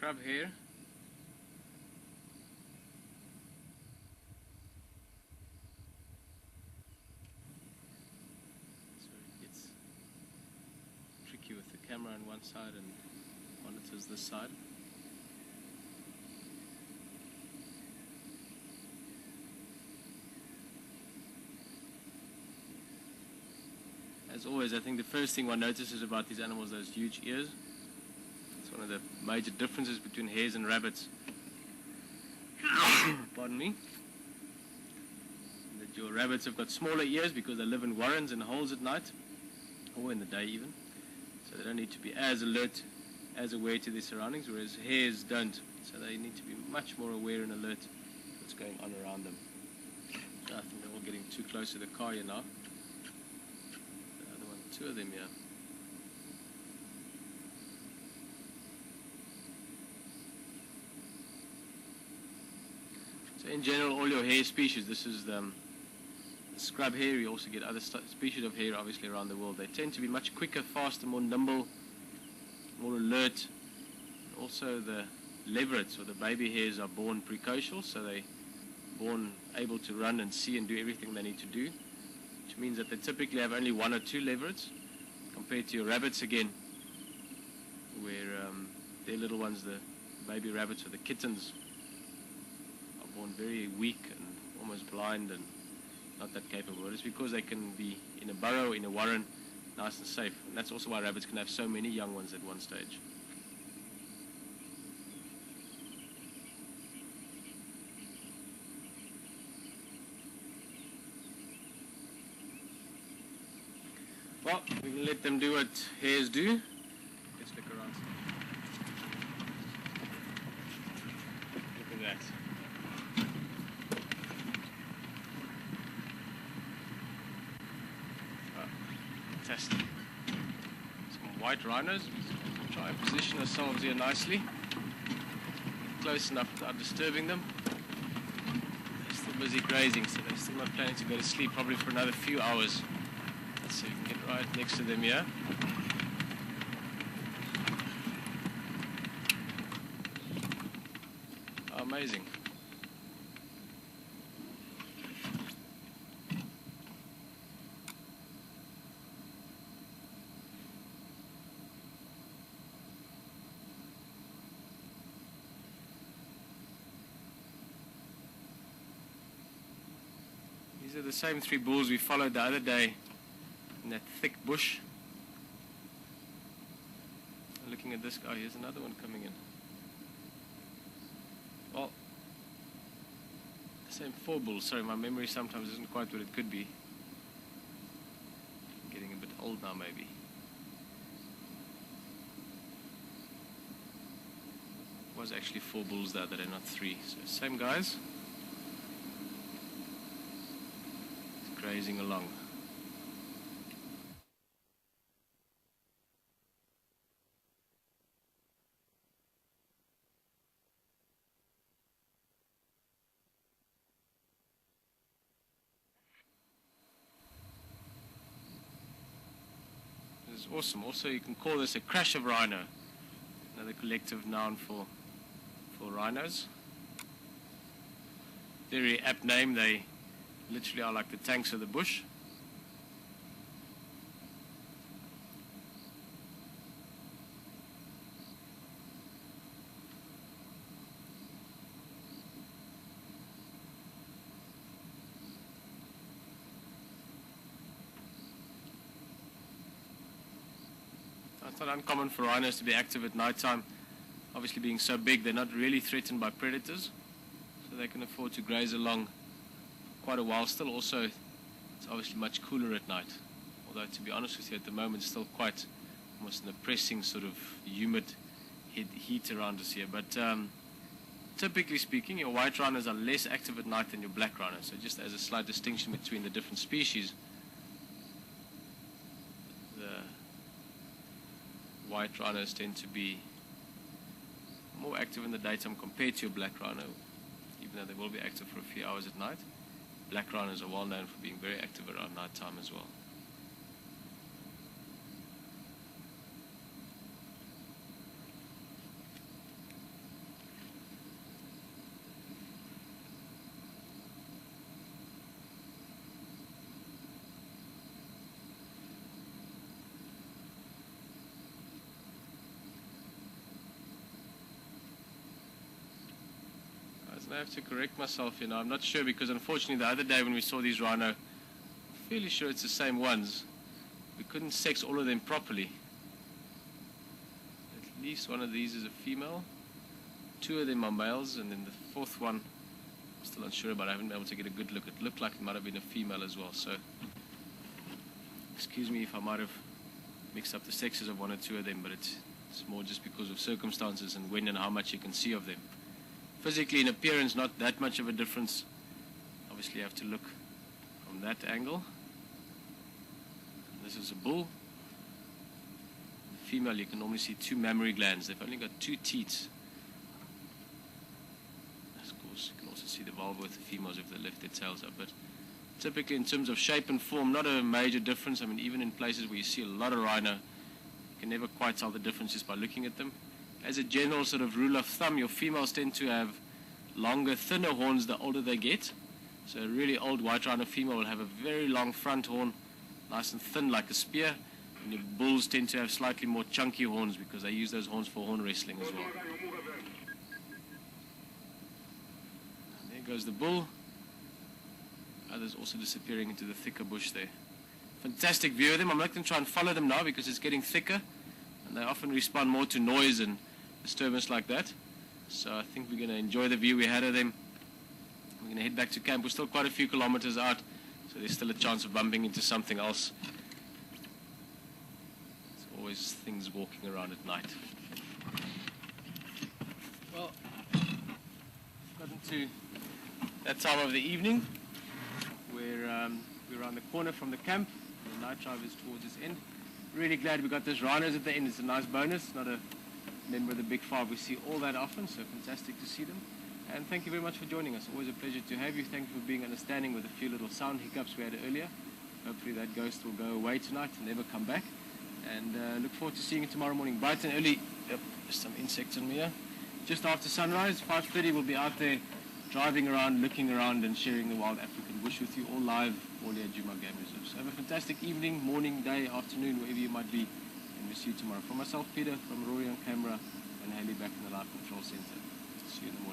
scrub hare. So it gets tricky with the camera on one side and monitors this side. As always, I think the first thing one notices about these animals are those huge ears. It's one of the major differences between hares and rabbits. Pardon me. That your rabbits have got smaller ears because they live in warrens and holes at night, or in the day even. So they don't need to be as alert, as aware to their surroundings, whereas hares don't. So they need to be much more aware and alert to what's going on around them. I think they're all getting too close to the car here now. Two of them here. So in general, all your hare species, this is the scrub hare. You also get other species of hare obviously around the world. They tend to be much quicker, faster, more nimble, more alert. Also the leverets or the baby hares are born precocial, so they're born able to run and see and do everything they need to do, which means that they typically have only one or two leverets, compared to your rabbits again, where their little ones, the baby rabbits or the kittens, are born very weak and almost blind and not that capable. It's because they can be in a burrow, in a warren, nice and safe. And that's also why rabbits can have so many young ones at one stage. Well, we can let them do what hares do. Let's look around. Look at that. Oh, fantastic. Some white rhinos. Let's try and position ourselves here nicely. Close enough without disturbing them. They're still busy grazing, so they're still not planning to go to sleep, probably for another few hours. So you can get right next to them here. Oh, amazing. These are the same three bulls we followed the other day in that thick bush. Looking at this guy, here's another one coming in. Well, the same four bulls. Sorry, my memory sometimes isn't quite what it could be. I'm getting a bit old now, maybe. It was actually four bulls the other day, not three. So same guys. It's grazing along. This is awesome. Also, you can call this a crash of rhino, another collective noun for rhinos. Very apt name. They literally are like the tanks of the bush. It's not uncommon for rhinos to be active at night time. Obviously, being so big, they're not really threatened by predators, so they can afford to graze along for quite a while still. Also, it's obviously much cooler at night, although to be honest with you, at the moment it's still quite almost an oppressing sort of humid heat around us here. But typically speaking, your white rhinos are less active at night than your black rhinos, so just as a slight distinction between the different species, the white rhinos tend to be more active in the daytime compared to your black rhino, even though they will be active for a few hours at night. Black rhinos are well known for being very active around night time as well. I have to correct myself, you know. I'm not sure because unfortunately the other day when we saw these rhino, I'm fairly sure it's the same ones. We couldn't sex all of them properly. At least one of these is a female. 2 of them are males, and then the 4th one, I'm still unsure about. I haven't been able to get a good look. It looked like it might have been a female as well, so excuse me if I might have mixed up the sexes of 1 or 2 of them, but it's more just because of circumstances and when and how much you can see of them. Physically, in appearance, not that much of a difference. Obviously, you have to look from that angle. This is a bull. The female, you can normally see 2 mammary glands. They've only got 2 teats. Of course, you can also see the vulva with the females if they lift their tails up. But typically, in terms of shape and form, not a major difference. I mean, even in places where you see a lot of rhino, you can never quite tell the difference just by looking at them. As a general sort of rule of thumb, your females tend to have longer, thinner horns the older they get. So a really old white rhino female will have a very long front horn, nice and thin like a spear. And your bulls tend to have slightly more chunky horns because they use those horns for horn wrestling as well. And there goes the bull. Others also disappearing into the thicker bush there. Fantastic view of them. I'm not going to try and follow them now because it's getting thicker. And they often respond more to noise and disturbance like that. So I think we're going to enjoy the view we had of them. We're going to head back to camp. We're still quite a few kilometers out, so there's still a chance of bumping into something else. There's always things walking around at night. Well, gotten to that time of the evening where we're around the corner from the camp. The night drive is towards its end. Really glad we got those rhinos at the end. It's a nice bonus. Not a member of the Big Five we see all that often, so fantastic to see them. And thank you very much for joining us. Always a pleasure to have you. Thank you for being understanding with a few little sound hiccups we had earlier. Hopefully that ghost will go away tonight and never come back. And look forward to seeing you tomorrow morning bright and early. Yep, there's some insects on me here. Just after sunrise, 5:30, we'll be out there driving around, looking around and sharing the wild African bush with you all live, WildEarth Djuma Game Reserve. So have a fantastic evening, morning, day, afternoon, wherever you might be. And we'll see you tomorrow. From myself, Peter, from Rory on camera, and Haley back in the Live Control Center. See you in the morning.